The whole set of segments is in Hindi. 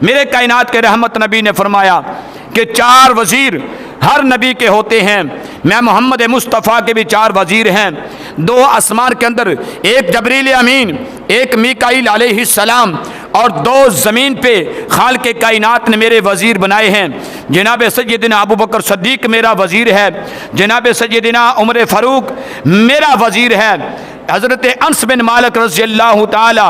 मेरे कायनात के रहमत नबी ने फरमाया कि 4 वज़ीर हर नबी के होते हैं। मैं मोहम्मद मुस्तफ़ा के भी 4 वज़ीर हैं। 2 आसमान के अंदर, एक जबरील अमीन, एक मीकाईल अलैहिस्सलाम, और 2 ज़मीन पे खाल के कायनात ने मेरे वज़ीर बनाए हैं। जनाब सैयदना अबू बकर सद्दीक़ मेरा वज़ीर है। जनाब सैयदना उमर फ़ारूक मेरा वज़ीर है। हज़रत अनस बिन मालिक रज़ियल्लाहु ताला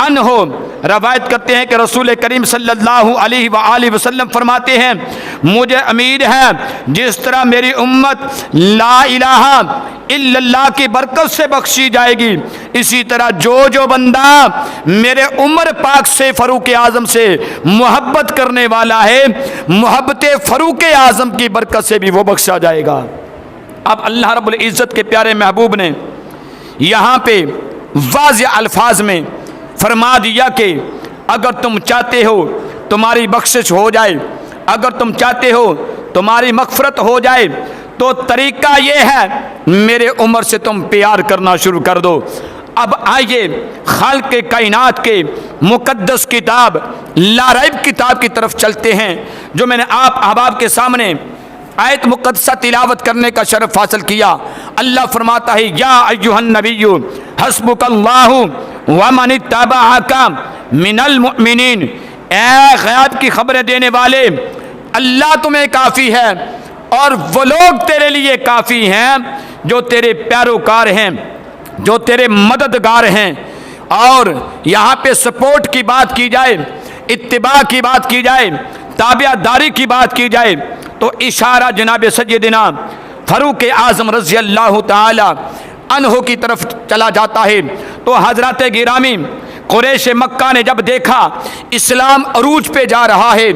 अन्हो रवायत करते हैं कि रसूल करीम सल्लल्लाहु अलैहि वसल्लम फरमाते हैं, मुझे उम्मीद है जिस तरह मेरी उम्मत ला इलाहा इल्लल्लाह की बरकत से बख्शी जाएगी, इसी तरह जो बंदा मेरे उमर पाक से फ़ारूक आज़म से मोहब्बत करने वाला है, मोहब्बत फ़ारूक आज़म की बरकत से भी वो बख्शा जाएगा। अब अल्लाह रब्बुल इज़्ज़त के प्यारे महबूब ने यहाँ पे वाज़ेह अल्फाज में फरमा दिया कि अगर तुम चाहते हो तुम्हारी बख्शिश हो जाए, अगर तुम चाहते हो तुम्हारी मग़फ़िरत हो जाए, तो तरीक़ा ये है मेरे उमर से तुम प्यार करना शुरू कर दो। अब आइए खाल्क़ के कायनात के मुक़द्दस किताब लारैब किताब की तरफ चलते हैं, जो मैंने आप अहबाब के सामने आयत मुक़द्दसा तिलावत करने का शरफ़ हासिल किया। अल्लाह फरमाता है, या अय्युहन नबिय्यु हस्बुकल्लाहु व मन इत्तबअका मिनल मुमिनीन, ए ग़ैब की खबरें देने वाले, अल्लाह तुम्हें काफ़ी है और वो लोग तेरे लिए काफ़ी हैं जो तेरे पैरोकार हैं, जो तेरे मददगार हैं। और यहाँ पे सपोर्ट की बात की जाए, इत्तिबा की बात की जाए, ताबियादारी की बात की जाए, तो इशारा जनाब सैयदना फ़ारूक आज़म रज़ियल्लाहु ताला अन्हु की तरफ चला जाता है। तो हज़रत गिरामी कुरैश मक्का ने जब देखा इस्लाम अरूज पे जा रहा है,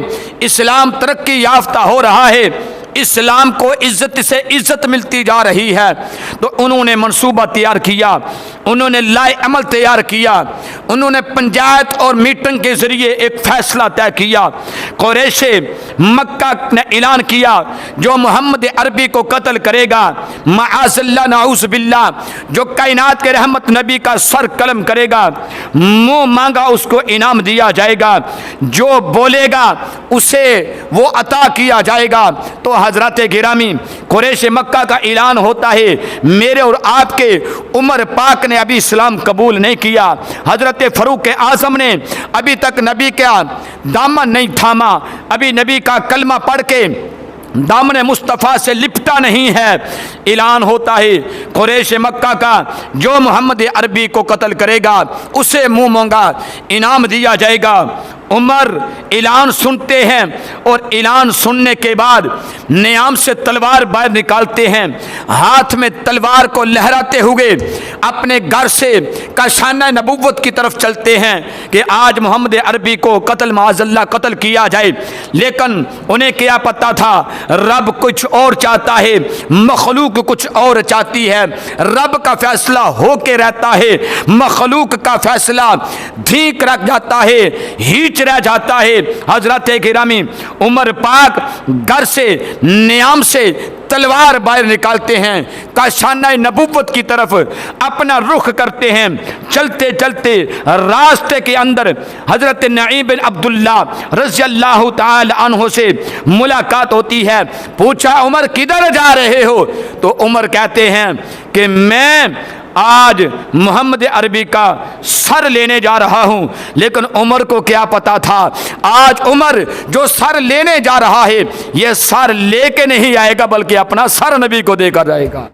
इस्लाम तरक्की याफ्ता हो रहा है, इस्लाम को इज़्ज़त से इज़्ज़त मिलती जा रही है, तो उन्होंने मंसूबा तैयार किया, उन्होंने लाए अमल तैयार किया, उन्होंने पंचायत और मीटिंग के ज़रिए एक फ़ैसला तय किया। कुरैश मक्का ने ऐलान किया, जो मोहम्मद अरबी को कत्ल करेगा, माअज़ल्लाह नाऊज़ बिल्लाह, जो कायनात के रहमत नबी का सर कलम करेगा, मुँह मांगा उसको इनाम दिया जाएगा, जो बोलेगा उसे वो अता किया जाएगा। तो हज़रत गिरामी कुरैश मक्का का ऐलान होता है, मेरे और आपके उमर पाक ने अभी इस्लाम कबूल नहीं किया, हज़रत फ़ारूक आज़म ने अभी तक नबी का दामन नहीं थामा, अभी नबी का कलमा पढ़ के दामन मुस्तफ़ा से लिपटा नहीं है। ऐलान होता है कुरैश मक्का का, जो मोहम्मद अरबी को कत्ल करेगा उसे मुँह मांगा इनाम दिया जाएगा। उमर ऐलान सुनते हैं और ऐलान सुनने के बाद नियाम से तलवार बाहर निकालते हैं, हाथ में तलवार को लहराते हुए अपने घर से काशाना नबुव्वत की तरफ चलते हैं कि आज मोहम्मद अरबी को कत्ल माअज़ल्लाह कत्ल किया जाए। लेकिन उन्हें क्या पता था, रब कुछ और चाहता है, मखलूक कुछ और चाहती है। रब का फैसला होके रहता है, मखलूक का फैसला धीक रख जाता है, हीच रह जाता है। हज़रत गिरामी उमर पाक घर से नियाम से तलवार बाहर निकालते हैं, काशाना नबुव्वत की तरफ अपना रुख करते हैं। चलते चलते रास्ते के अंदर हज़रत नईम बिन अब्दुल्ला रज़ियल्लाहु ताला अन्हु से मुलाकात होती है। पूछा, उमर किधर जा रहे हो? तो उमर कहते हैं कि मैं आज मोहम्मद अरबी का सर लेने जा रहा हूं। लेकिन उमर को क्या पता था, आज उमर जो सर लेने जा रहा है, यह सर लेके नहीं आएगा बल्कि अपना सर नबी को देकर जाएगा।